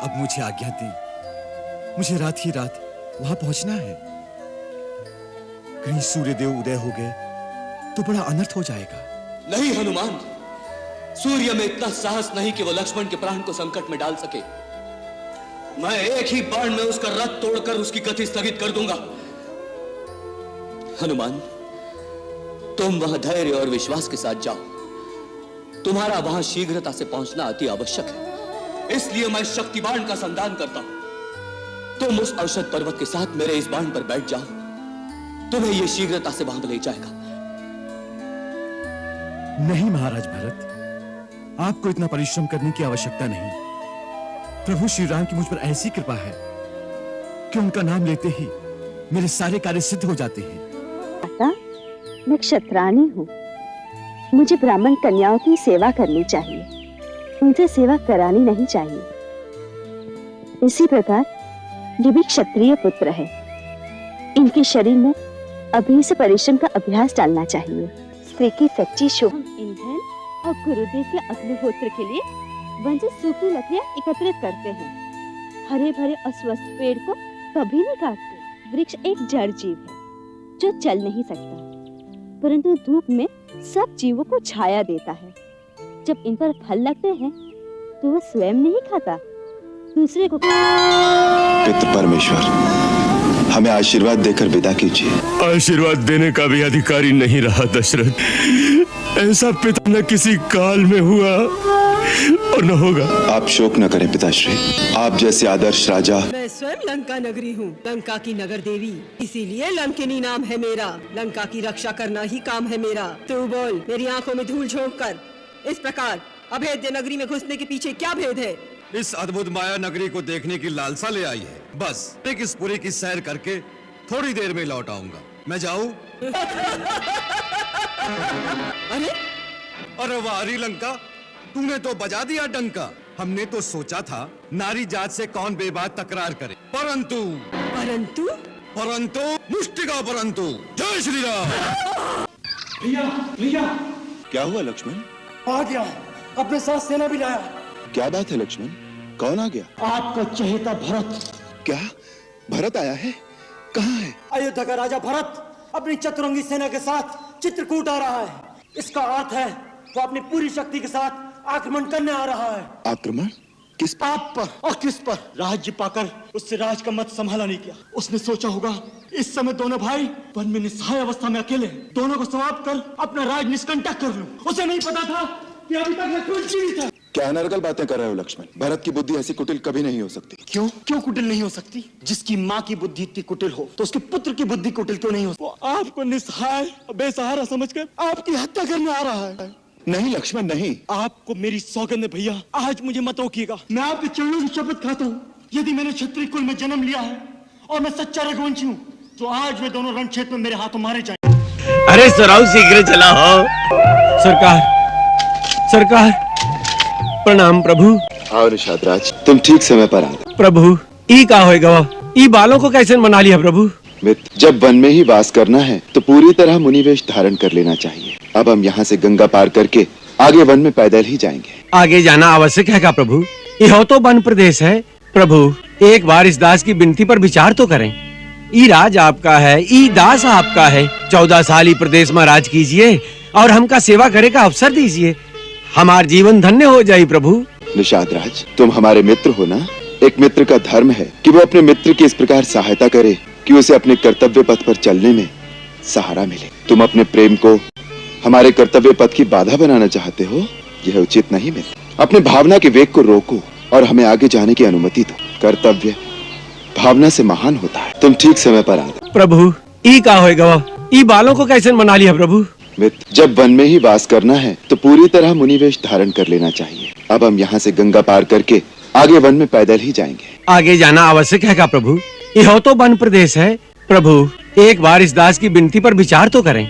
अब मुझे आज्ञा दी, मुझे रात ही रात वहां पहुंचना है। कहीं सूर्यदेव उदय हो गए तो बड़ा अनर्थ हो जाएगा। नहीं हनुमान, सूर्य में इतना साहस नहीं कि वो लक्ष्मण के प्राण को संकट में डाल सके। मैं एक ही बाण में उसका रथ तोड़कर उसकी गति स्थगित कर दूंगा। हनुमान, तुम वहां धैर्य और विश्वास के साथ जाओ। तुम्हारा वहां शीघ्रता से पहुंचना अति आवश्यक है, इसलिए मैं शक्ति बाण का संधान करता हूं। तुम उस औषध पर्वत के साथ मेरे इस बाण पर बैठ जाओ, तुम्हें यह शीघ्रता से वहां ले जाएगा। नहीं महाराज भरत, आपको इतना परिश्रम करने की आवश्यकता नहीं। प्रभु श्री राम की मुझ पर ऐसी कृपा है कि उनका नाम लेते ही मेरे सारे कार्य सिद्ध हो जाते हैं। माता, मैं क्षत्राणी हूँ, मुझे ब्राह्मण कन्याओं की सेवा करनी चाहिए, उनसे सेवा करानी नहीं चाहिए। इसी प्रकार ये भी क्षत्रिय पुत्र है, इनके शरीर में अभी से परिश्रम का अभ्यास डालना चाहिए। स्त्री की सच्ची शुभ ईंधन और गुरुदेव के अग्निहोत्र के लिए वन से सूखी लकड़ियां एकत्रित करते हैं। हरे भरे अस्वस्थ पेड़ को कभी नहीं काटते। वृक्ष एक जड़ जीव है जो चल नहीं सकता, परंतु धूप में सब जीवों को छाया देता है। जब इन पर फल लगते हैं तो वह स्वयं नहीं खाता, दूसरे को। पितृ परमेश्वर, हमें आशीर्वाद देकर विदा कीजिए। आशीर्वाद देने का भी अधिकारी नहीं रहा दशरथ। ऐसा पिता न किसी काल में हुआ और न होगा। आप शोक न करें पिताश्री, आप जैसे आदर्श राजा। मैं स्वयं लंका नगरी हूँ, लंका की नगर देवी, इसीलिए लंकिनी नाम है मेरा। लंका की रक्षा करना ही काम है मेरा। तू बोल, मेरी आंखों में धूल झोंक कर। इस प्रकार अभेद्य नगरी में घुसने के पीछे क्या भेद है? इस अद्भुत माया नगरी को देखने की लालसा ले आई है। बस एक इस पुरी की सैर करके थोड़ी देर में लौट आऊंगा। मैं जाऊं? अरे वारी लंका, तूने तो बजा दिया डंका। हमने तो सोचा था नारी जात से कौन बेबात तकरार करे, परंतु परंतु परंतु मुष्टिका परंतु। जय श्री राम। भैया क्या हुआ लक्ष्मण? आ गया, अपने साथ सेना भी लाया। क्या बात है लक्ष्मण, कौन आ गया? आपका चहेता भरत। क्या भरत आया है? कहाँ है? अयोध्या का राजा भरत अपनी चतुरंगी सेना के साथ चित्रकूट आ रहा है। इसका अर्थ है वो अपनी पूरी शक्ति के साथ आक्रमण करने आ रहा है। आक्रमण? किस पर? आप पर और किस पर? राज्य पाकर उससे राज का मत संभाला नहीं किया। उसने सोचा होगा इस समय दोनों भाई वन में निस्सहाय अवस्था में अकेले हैं, दोनों को समाप्त कर अपना राज निष्कंटक कर लूं। उसे नहीं पता था कि अभी तक लक्ष्मण जीवित है। क्या अनर्गल बातें कर रहे हो लक्ष्मण? भरत की बुद्धि ऐसी कुटिल कभी नहीं हो सकती। क्यों क्यों कुटिल नहीं हो सकती? जिसकी माँ की बुद्धि इतनी कुटिल हो तो उसके पुत्र की बुद्धि कुटिल क्यों नहीं हो? वो आपको निस्सहाय बेसहारा समझकर आपकी हत्या करने आ रहा है। नहीं लक्ष्मण नहीं। आपको मेरी सौगंध है भैया, आज मुझे मत रोकिएगा। मैं आपके चरणों की शपथ खाता हूँ, यदि मैंने क्षत्रिय कुल में जन्म लिया है और मैं सच्चा रघुवंशी हूँ तो आज वे दोनों रण क्षेत्र में मेरे हाथों मारे जाएं। अरे सराव शीघ्र चला हो। सरकार सरकार, प्रणाम प्रभु। आओ निषादराज, तुम ठीक समय पर आ गए। प्रभु, ई का होएगा? ई बालों को कैसे मना लिया प्रभु? मित्र, जब वन में ही वास करना है तो पूरी तरह मुनिवेश धारण कर लेना चाहिए। अब हम यहाँ से गंगा पार करके आगे वन में पैदल ही जाएंगे। आगे जाना आवश्यक है क्या प्रभु? यह तो वन प्रदेश है। प्रभु, एक बार इस दास की विनती पर विचार तो करें। ई राज आपका है, ई दास आपका है। 14 साल ई प्रदेश में राज कीजिए और हमका सेवा करे का अवसर दीजिए। हमार जीवन धन्य हो जाए प्रभु। निषादराज, तुम हमारे मित्र हो ना। एक मित्र का धर्म है कि वो अपने मित्र की इस प्रकार सहायता करे कि उसे अपने कर्तव्य पथ पर चलने में सहारा मिले। तुम अपने प्रेम को हमारे कर्तव्य पथ की बाधा बनाना चाहते हो, यह उचित नहीं मित्र। अपने भावना के वेग को रोको और हमें आगे जाने की अनुमति दो। कर्तव्य भावना से महान होता है। तुम ठीक समय पर आ गए। प्रभु, ई का होएगा? ई बालों को कैसे मना लिया प्रभु? मित्र, जब वन में ही वास करना है तो पूरी तरह मुनिवेश धारण कर लेना चाहिए। अब हम यहाँ से गंगा पार करके आगे वन में पैदल ही जाएंगे। आगे जाना आवश्यक है क्या प्रभु? यह तो वन प्रदेश है। प्रभु, एक बार इस दास की विनती पर विचार तो करें।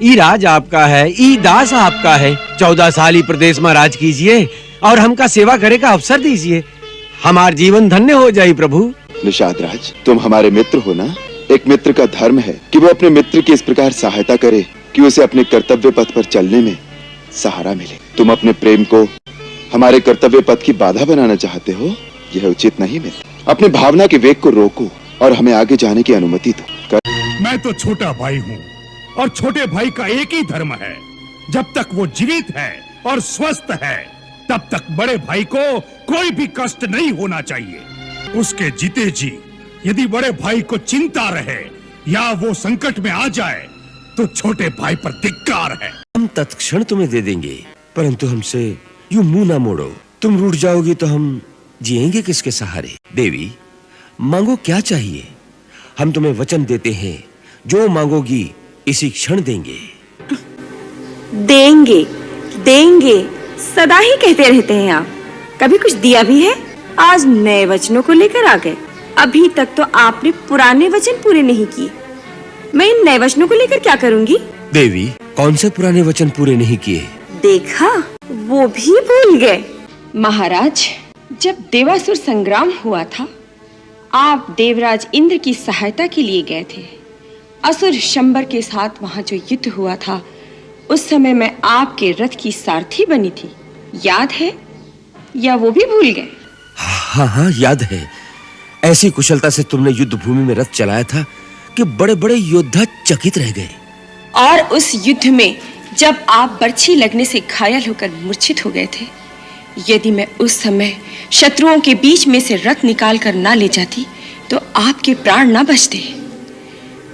ई राज आपका है, ई दास आपका है। 14 साल ई प्रदेश में राज कीजिए और हमका सेवा करे का अवसर दीजिए। हमार जीवन धन्य हो जाए प्रभु। निषादराज, तुम हमारे मित्र हो ना। एक मित्र का धर्म है कि वो अपने मित्र की इस प्रकार सहायता करे कि उसे अपने कर्तव्य पथ पर चलने में सहारा मिले। तुम अपने प्रेम को हमारे कर्तव्य पथ की बाधा बनाना चाहते हो, यह उचित नहीं मित्र। अपने भावना के वेग को रोको और हमें आगे जाने की अनुमति दो। मैं तो छोटा भाई हूँ और छोटे भाई का एक ही धर्म है, जब तक वो जीवित है और स्वस्थ है तब तक बड़े भाई को कोई भी कष्ट नहीं होना चाहिए। उसके जीते जी यदि बड़े भाई को चिंता रहे या वो संकट में आ जाए तो छोटे भाई पर धिक्कार है। हम तत्क्षण तुम्हें दे देंगे, परंतु हमसे यूं मुंह ना मोड़ो। तुम रूठ जाओगी तो हम जिएंगे किसके सहारे? देवी, मांगो क्या चाहिए? हम तुम्हें वचन देते हैं, जो मांगोगी इसी क्षण देंगे। देंगे देंगे सदा ही कहते रहते हैं आप, कभी कुछ दिया भी है? आज नए वचनों को लेकर आ गए। अभी तक तो आपने पुराने वचन पूरे नहीं किए, मैं इन नए वचनों को लेकर क्या करूंगी? देवी, कौन से पुराने वचन पूरे नहीं किए? देखा, वो भी भूल गए। महाराज, जब देवासुर संग्राम हुआ था, आप देवराज इंद्र की सहायता के लिए गए थे। असुर शंबर के साथ वहाँ जो युद्ध हुआ था, उस समय मैं आपके रथ की सारथी बनी थी, याद है? या वो भी भूल गए? हाँ हाँ, याद है। ऐसी कुशलता से तुमने युद्ध भूमि में रथ चलाया था कि बड़े बड़े योद्धा चकित रह गए। और उस युद्ध में जब आप बर्छी लगने से घायल होकर मूर्छित हो गए थे, यदि मैं उस समय शत्रुओं के बीच में से रथ निकाल कर ना ले जाती तो आपके प्राण ना बचते।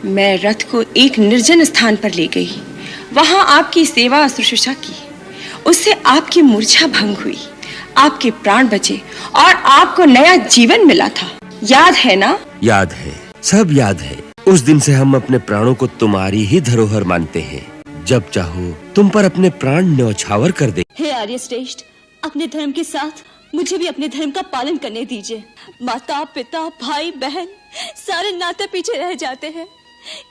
मैं रथ को एक निर्जन स्थान पर ले गई, वहां आपकी सेवा शुश्रूषा की, उससे आपकी मूर्छा भंग हुई, आपके प्राण बचे और आपको नया जीवन मिला था। याद है ना? याद है, सब याद है। उस दिन से हम अपने प्राणों को तुम्हारी ही धरोहर मानते हैं। जब चाहो तुम पर अपने प्राण न्यौछावर कर दे। हे आर्य श्रेष्ठ, अपने धर्म के साथ मुझे भी अपने धर्म का पालन करने दीजिए। माता पिता भाई बहन सारे नाते पीछे रह जाते हैं,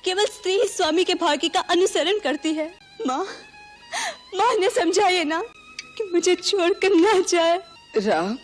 केवल स्त्री ही स्वामी के भाग्य का अनुसरण करती है। माँ ने समझाइए ना कि मुझे छोड़कर ना जाए। राम,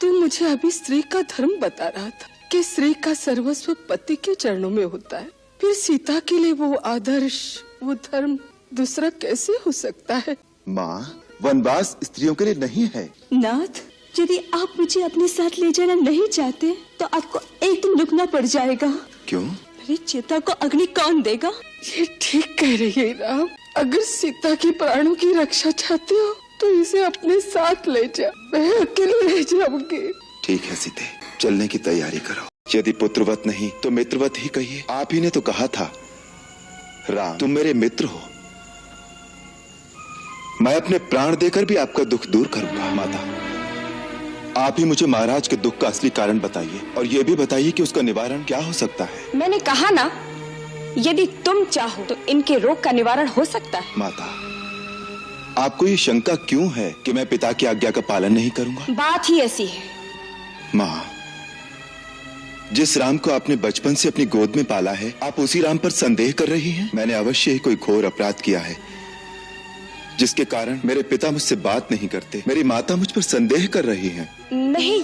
तू मुझे अभी स्त्री का धर्म बता रहा था कि स्त्री का सर्वस्व पति के चरणों में होता है, फिर सीता के लिए वो आदर्श, वो धर्म दूसरा कैसे हो सकता है? माँ, वनवास स्त्रियों के लिए नहीं है। नाथ, यदि आप मुझे अपने साथ ले जाना नहीं चाहते तो आपको एक दिन रुकना पड़ जाएगा। क्यों? मेरी चिता को अग्नि कौन देगा? ये ठीक कह रही है राम। अगर सीता की प्राणों की रक्षा चाहते हो तो इसे अपने साथ ले जा, मैं अकेले ले जाऊंगी। ठीक है सीते, चलने की तैयारी करो। यदि पुत्रवत नहीं तो मित्रवत ही कहिए। आप ही ने तो कहा था, राम तुम मेरे मित्र हो, मैं अपने प्राण देकर भी आपका दुख दूर करूंगा। माता, आप ही मुझे महाराज के दुख का असली कारण बताइए और ये भी बताइए कि उसका निवारण क्या हो सकता है। मैंने कहा ना, यदि तुम चाहो तो इनके रोग का निवारण हो सकता है। माता, आपको ये शंका क्यों है कि मैं पिता की आज्ञा का पालन नहीं करूंगा? बात ही ऐसी है। माँ, जिस राम को आपने बचपन से अपनी गोद में पाला है, आप उसी राम पर संदेह कर रही हैं? मैंने अवश्य ही कोई घोर अपराध किया है जिसके कारण मेरे पिता मुझसे बात नहीं करते, मेरी माता मुझ पर संदेह कर रही हैं। नहीं,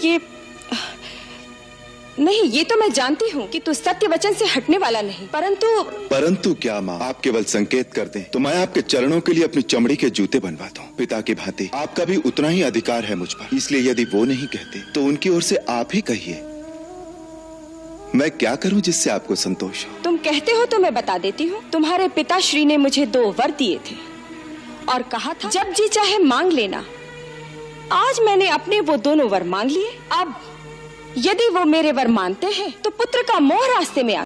ये तो मैं जानती हूँ कि तू सत्य वचन से हटने वाला नहीं, परंतु क्या माँ, आप केवल संकेत कर दें तो मैं आपके चरणों के लिए अपनी चमड़ी के जूते बनवाता हूँ। पिता की भांति आपका भी उतना ही अधिकार है मुझ पर, इसलिए यदि वो नहीं कहते तो उनकी ओर से आप ही कहिए। मैं क्या करूँ जिससे आपको संतोष हो? तुम कहते हो तो मैं बता देती हूँ। तुम्हारे पिताश्री ने मुझे 2 वर दिए थे और कहा था जब जी चाहे मांग लेना। आज मैंने अपने वो दोनों वर मांग लिए। अब यदि वो मेरे वर मानते हैं तो पुत्र का मोह रास्ते में आ